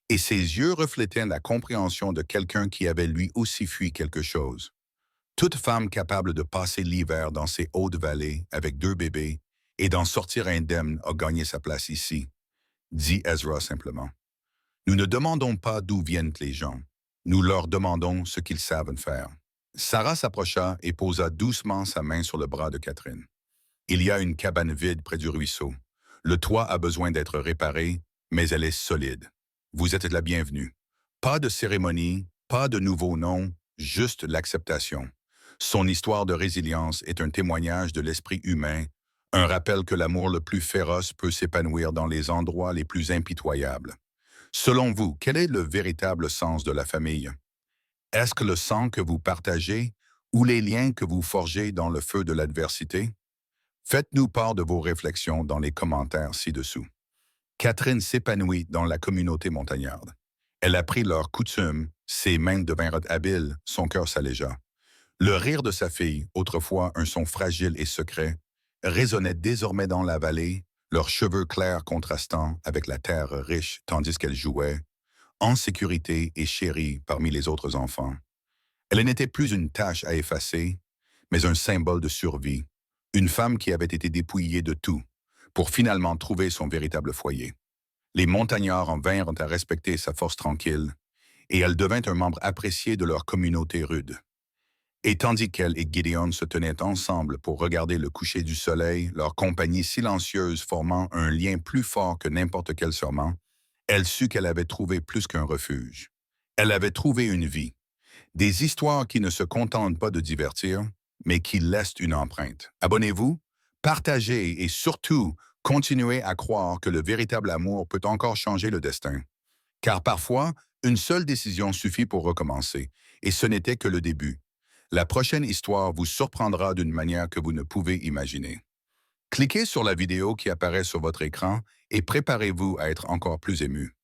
et ses yeux reflétaient la compréhension de quelqu'un qui avait lui aussi fui quelque chose. Toute femme capable de passer l'hiver dans ces hautes vallées avec 2 bébés et d'en sortir indemne a gagné sa place ici, dit Ezra simplement. Nous ne demandons pas d'où viennent les gens. Nous leur demandons ce qu'ils savent faire. Sarah s'approcha et posa doucement sa main sur le bras de Catherine. Il y a une cabane vide près du ruisseau. Le toit a besoin d'être réparé, mais elle est solide. Vous êtes la bienvenue. Pas de cérémonie, pas de nouveau nom, juste l'acceptation. Son histoire de résilience est un témoignage de l'esprit humain, un rappel que l'amour le plus féroce peut s'épanouir dans les endroits les plus impitoyables. Selon vous, quel est le véritable sens de la famille? Est-ce que le sang que vous partagez ou les liens que vous forgez dans le feu de l'adversité? Faites-nous part de vos réflexions dans les commentaires ci-dessous. Catherine s'épanouit dans la communauté montagnarde. Elle apprit leurs coutumes, ses mains devinrent habiles, son cœur s'allégea. Le rire de sa fille, autrefois un son fragile et secret, résonnait désormais dans la vallée, leurs cheveux clairs contrastant avec la terre riche tandis qu'elle jouait, en sécurité et chérie parmi les autres enfants. Elle n'était plus une tâche à effacer, mais un symbole de survie, une femme qui avait été dépouillée de tout, pour finalement trouver son véritable foyer. Les montagnards en vinrent à respecter sa force tranquille, et elle devint un membre apprécié de leur communauté rude. Et tandis qu'elle et Gideon se tenaient ensemble pour regarder le coucher du soleil, leur compagnie silencieuse formant un lien plus fort que n'importe quel serment, elle sut qu'elle avait trouvé plus qu'un refuge. Elle avait trouvé une vie. Des histoires qui ne se contentent pas de divertir, mais qui laissent une empreinte. Abonnez-vous, partagez et surtout, continuez à croire que le véritable amour peut encore changer le destin. Car parfois, une seule décision suffit pour recommencer, et ce n'était que le début. La prochaine histoire vous surprendra d'une manière que vous ne pouvez imaginer. Cliquez sur la vidéo qui apparaît sur votre écran et préparez-vous à être encore plus ému.